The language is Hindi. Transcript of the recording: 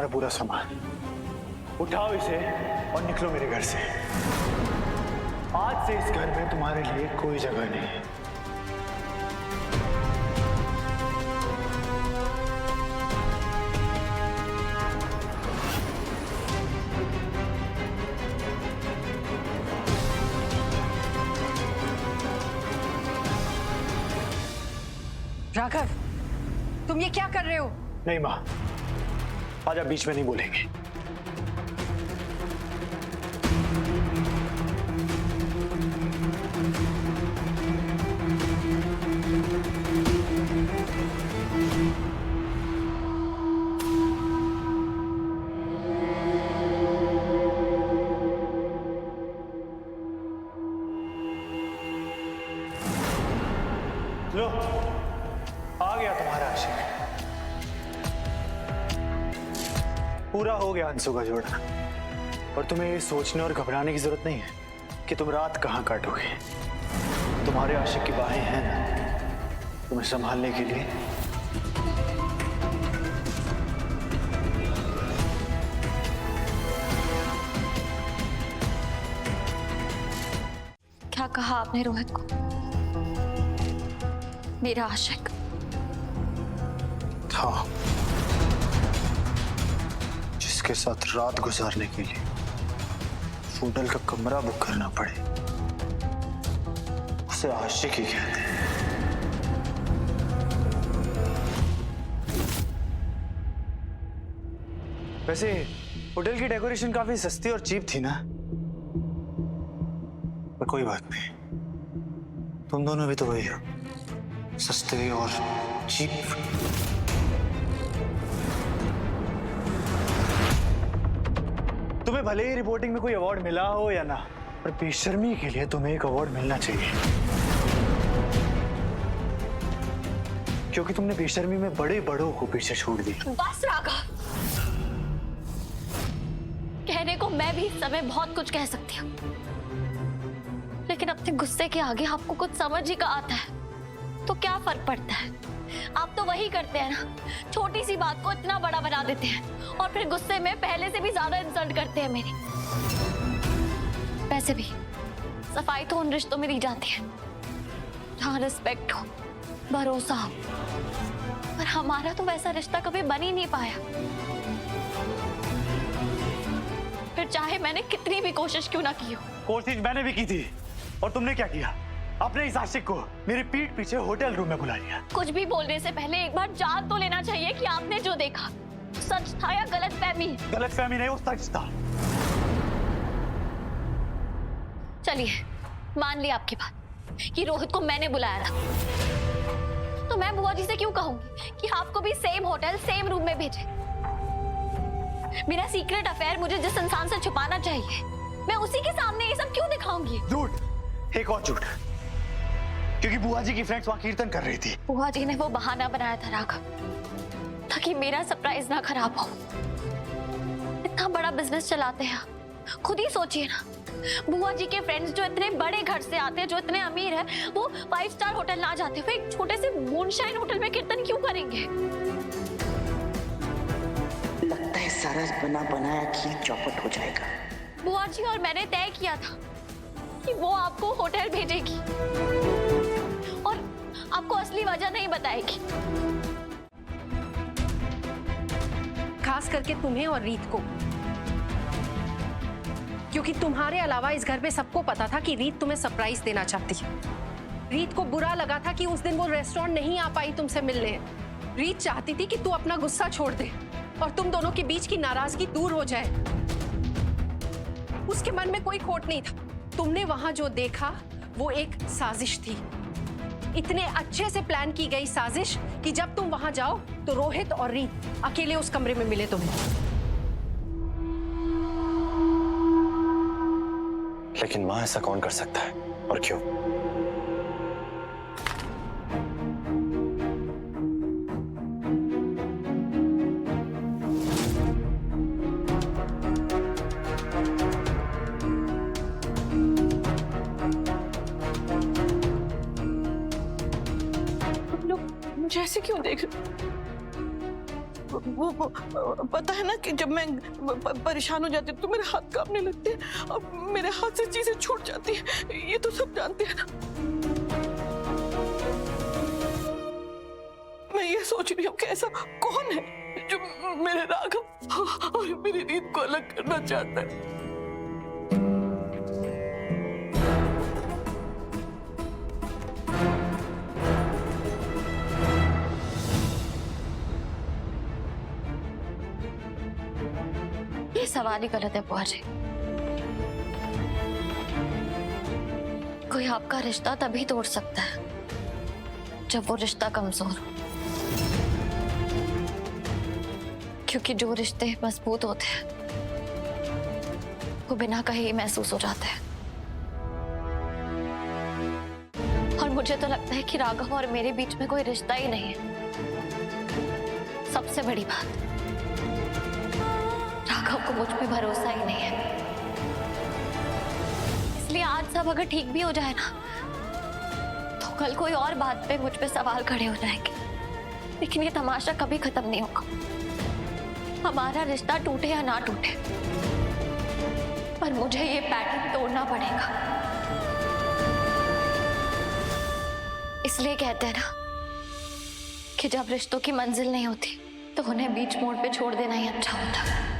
तुम्हारा पूरा सामान। उठाओ इसे और निकलो मेरे घर से। आज से इस घर में तुम्हारे लिए कोई जगह नहीं है। राघव, तुम ये क्या कर रहे हो? नहीं माँ, आज आप बीच में नहीं बोलेंगे। लो, आ गया तुम्हारा आशिक। पूरा हो गया अंशु का जोड़ा। और तुम्हें ये सोचने और घबराने की जरूरत नहीं है कि तुम रात कहां काटोगे। तुम्हारे आशिक की बाहें हैं ना तुम्हें संभालने के लिए। क्या कहा आपने रोहित को? मेरा आशिक? हाँ, जिसके साथ रात गुजारने के लिए होटल का कमरा बुक करना पड़े, उसे आशिक ही कहते हैं। वैसे होटल की डेकोरेशन काफी सस्ती और चीप थी ना, पर कोई बात नहीं, तुम दोनों भी तो वही हो, सस्ते और चीप। तुम्हें भले ही रिपोर्टिंग में कोई अवार्ड मिला हो या ना, पर बेशर्मी के लिए तुम्हें एक अवार्ड मिलना चाहिए, क्योंकि तुमने बेशर्मी में बड़े बड़ों को पीछे छोड़ दिया। बस राघव, कहने को मैं भी इस समय बहुत कुछ कह सकती हूँ, लेकिन अपने गुस्से के आगे आपको कुछ समझ ही का आता है तो क्या फर्क पड़ता है। आप तो वही करते हैं ना, छोटी सी बात को इतना बड़ा बना देते हैं और फिर गुस्से में पहले से भी ज्यादा इंसल्ट करते हैं मेरी। वैसे भी सफाई तो उन रिश्तों में दी जाती है जहाँ रिस्पेक्ट हो, भरोसा हो, पर हमारा तो वैसा रिश्ता कभी बन ही नहीं पाया। फिर चाहे मैंने कितनी भी कोशिश क्यों ना की हो। कोशिश मैंने भी की थी, और तुमने क्या किया? अपने इस आशिक को मेरी पीठ पीछे होटल रूम में बुला लिया। कुछ भी बोलने से पहले एक बार जान तो लेना चाहिए कि आपने जो देखा सच था या गलतफहमी। गलतफहमी नहीं, वो सच था। चलिए मान ली आपकी बात कि रोहित को मैंने बुलाया था, तो मैं बुआ जी से क्यों कहूंगी कि आपको भी सेम होटल सेम रूम में भेजे। मेरा सीक्रेट अफेयर मुझे जिस इंसान से छुपाना चाहिए, मैं उसी के सामने ये सब क्यों दिखाऊंगी? झूठ, एक और झूठ, क्योंकि बुआ जी की फ्रेंड्स वहां कीर्तन कर रही थी। बुआ जी ने वो बहाना बनाया था राघव, ताकि मेरा सरप्राइज ना खराब हो। इतना बड़ा बिजनेस चलाते हैं, खुद ही सोचिए ना, बुआ जी के फ्रेंड्स जो इतने बड़े घर से आते हैं, जो इतने अमीर हैं, वो 5 स्टार होटल ना जाते हुए एक छोटे से मूनशाइन होटल में कीर्तन क्यों करेंगे? लगता है सारा बना बनाया खीर चौपट हो जाएगा। बुआ जी और मैंने तय किया था कि वो आपको होटल भेजेगी और आपको असली वजह नहीं बताएगी। खास करके तुम्हें और रीत को, क्योंकि तुम्हारे अलावा इस घर में सबको पता था कि रीत तुम्हें सरप्राइज देना चाहती है। रीत को बुरा लगा था कि उस दिन वो रेस्टोरेंट नहीं आ पाई तुमसे मिलने। रीत चाहती थी कि तू अपना गुस्सा छोड़ दे और तुम दोनों के बीच की नाराजगी दूर हो जाए। उसके मन में कोई खोट नहीं था। तुमने वहां जो देखा वो एक साजिश थी, इतने अच्छे से प्लान की गई साजिश कि जब तुम वहां जाओ तो रोहित और रीत अकेले उस कमरे में मिले तुम्हें। लेकिन मां, ऐसा कौन कर सकता है और क्यों? जैसे क्यों देख रहे? वो पता है ना कि जब मैं परेशान हो जाती हूँ तो मेरे हाथ कांपने लगते हैं और मेरे हाथ से चीजें छूट जाती हैं, ये तो सब जानते हैं ना। मैं ये सोच रही हूँ कि ऐसा कौन है जो मेरे राघव और मेरी रीत को अलग करना चाहता है। ये सवाल ही गलत है बुआ जी। कोई आपका रिश्ता तभी तोड़ सकता है जब वो रिश्ता कमजोर हो, क्योंकि जो रिश्ते मजबूत होते हैं वो बिना कहे ही महसूस हो जाते हैं। और मुझे तो लगता है कि राघव और मेरे बीच में कोई रिश्ता ही नहीं है। सबसे बड़ी बात, राघव को मुझ पे भरोसा ही नहीं है। इसलिए आज सब अगर ठीक भी हो जाए ना, तो कल कोई और बात पे मुझ पे सवाल खड़े हो जाएंगे। लेकिन ये तमाशा कभी खत्म नहीं होगा। हमारा रिश्ता टूटे या ना टूटे, पर मुझे ये पैटर्न तोड़ना पड़ेगा। इसलिए कहते हैं ना कि जब रिश्तों की मंजिल नहीं होती तो उन्हें बीच मोड़ पे छोड़ देना ही अच्छा होता है।